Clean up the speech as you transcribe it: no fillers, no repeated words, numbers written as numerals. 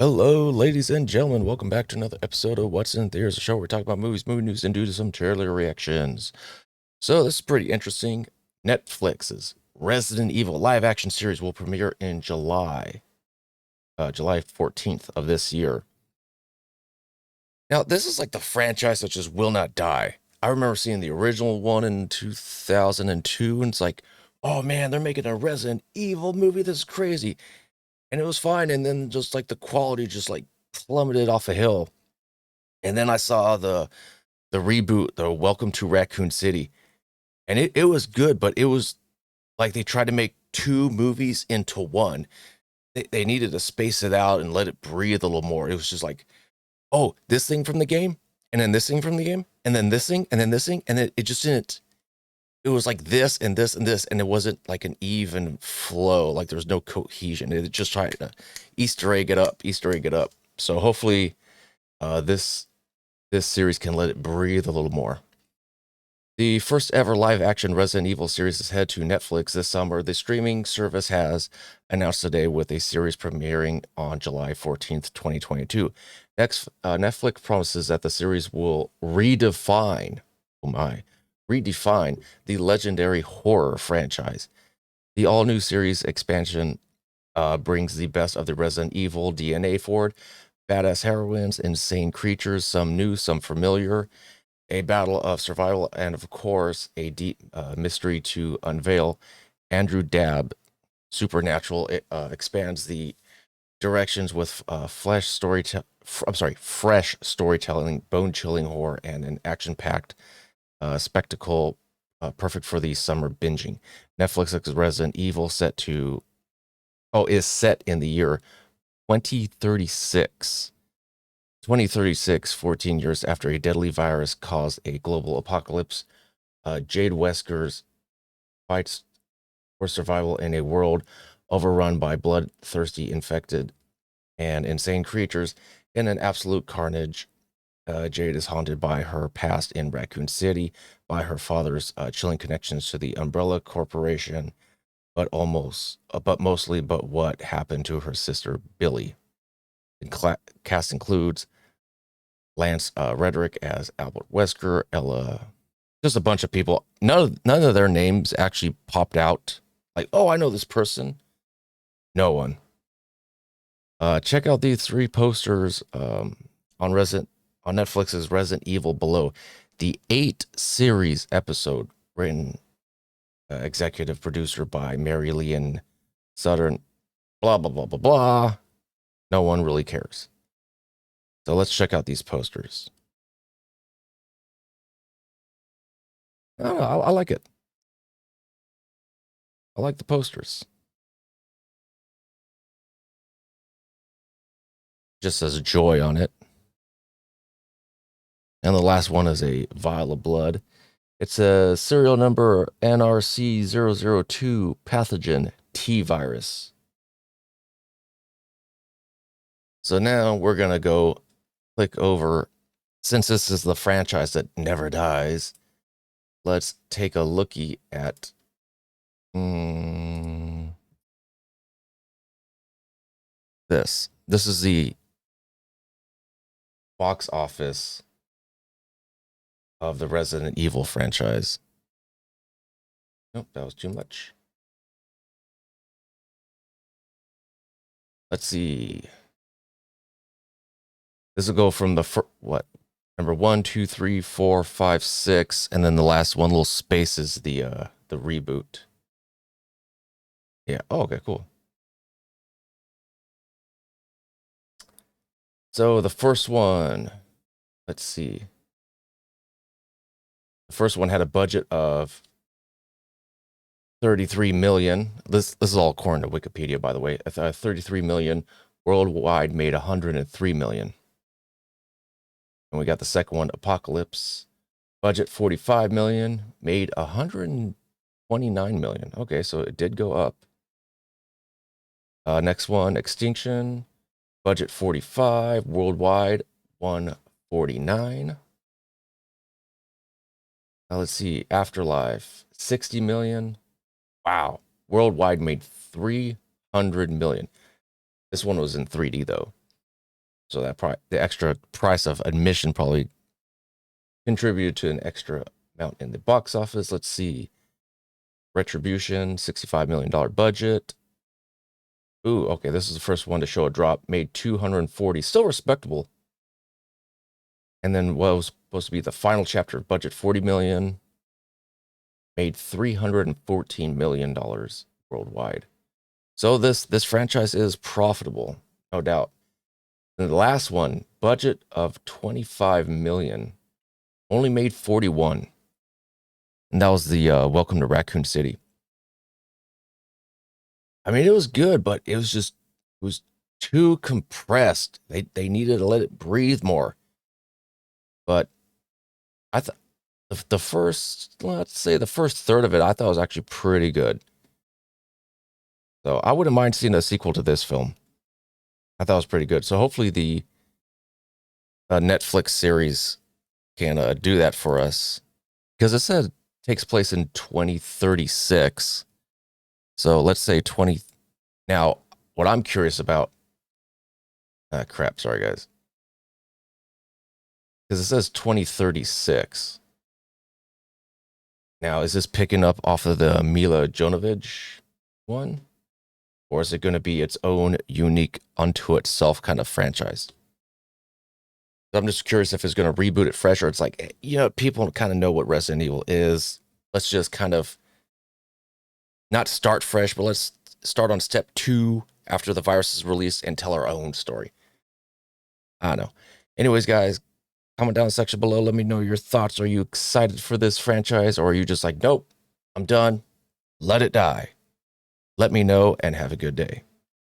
Hello, ladies and gentlemen. Welcome back to another episode of What's in Theaters, a show where we talk about movies, movie news, and do some trailer reactions. So this is pretty interesting. Netflix's Resident Evil live action series will premiere in July 14th of this year. Now, this is like the franchise that just will not die. I remember seeing the original one in 2002, and it's like, oh man, they're making a Resident Evil movie. This is crazy. And it was fine. And then just like the quality just like plummeted off a hill. And then I saw the reboot, the Welcome to Raccoon City, and it was good, but it was like they tried to make two movies into one. They needed to space it out and let it breathe a little more. It was just like, oh, this thing from the game, and then this thing from the game, and then this thing, and then this thing, and it just didn't. It was like this and this and this, and it wasn't like an even flow. Like there was no cohesion. It just tried to Easter egg it up, Easter egg it up. So hopefully, this series can let it breathe a little more. The first ever live action Resident Evil series is head to Netflix this summer. The streaming service has announced today with a series premiering on July 14th, 2022. Next, Netflix promises that the series will redefine the legendary horror franchise. The all new series expansion brings the best of the Resident Evil DNA forward. Badass heroines, insane creatures, some new, some familiar, a battle of survival, and of course, a deep mystery to unveil. Andrew Dabb, Supernatural, expands the directions with fresh storytelling, bone-chilling horror, and an action-packed spectacle perfect for the summer binging. Netflix's Resident Evil is set in the year 2036. 2036, 14 years after a deadly virus caused a global apocalypse, Jade Wesker's fights for survival in a world overrun by bloodthirsty, infected, and insane creatures. In an absolute carnage, Jade is haunted by her past in Raccoon City, by her father's chilling connections to the Umbrella Corporation, but what happened to her sister Billy. The cast includes Lance Reddick as Albert Wesker, Ella, just a bunch of people. None of their names actually popped out. Like, oh, I know this person. No one. Check out these three posters on Netflix's Resident Evil below. The 8 series episode written executive producer by Mary Leanne Southern. Blah blah blah blah blah. No one really cares. So let's check out these posters. I don't know. I like it. I like the posters. Just says joy on it. And the last one is a vial of blood. It's a serial number NRC002 pathogen T virus. So now we're going to go click over. Since this is the franchise that never dies, let's take a looky at this. This is the box office of the Resident Evil franchise. Nope, that was too much. Let's see. This will go from the number 1, 2, 3, 4, 5, 6, and then the last one little space is the reboot. Yeah. Oh, okay, cool. So the first one, let's see. The first one had a budget of 33 million. This is all according to Wikipedia, by the way. 33 million worldwide, made 103 million. And we got the second one, Apocalypse, budget 45 million, made 129 million. Okay, so it did go up. Next one, Extinction, budget 45, worldwide 149. Now let's see, Afterlife, 60 million. Wow, worldwide made 300 million. This one was in 3D though. So that probably the extra price of admission probably contributed to an extra amount in the box office. Let's see. Retribution, $65 million budget. Ooh, okay, this is the first one to show a drop. Made 240, still respectable. And then what was supposed to be the final chapter, budget 40 million, made $314 million worldwide. So this franchise is profitable, no doubt. And the last one, budget of 25 million, only made 41. And that was the Welcome to Raccoon City. I mean, it was good, but it was too compressed. They needed to let it breathe more. But I thought the first, let's say the first third of it, I thought was actually pretty good. So I wouldn't mind seeing a sequel to this film. I thought it was pretty good. So hopefully the Netflix series can do that for us, because it said it takes place in 2036. So let's say 20. Now, what I'm curious about, crap, sorry guys, because it says 2036. Now, is this picking up off of the Mila Jovovich one? Or is it going to be its own unique unto itself kind of franchise? I'm just curious if it's going to reboot it fresh, or it's like, people kind of know what Resident Evil is. Let's just kind of not start fresh, but let's start on step 2 after the virus is released and tell our own story. I don't know. Anyways, guys, comment down in the section below. Let me know your thoughts. Are you excited for this franchise, or are you just like, nope, I'm done. Let it die. Let me know, and have a good day.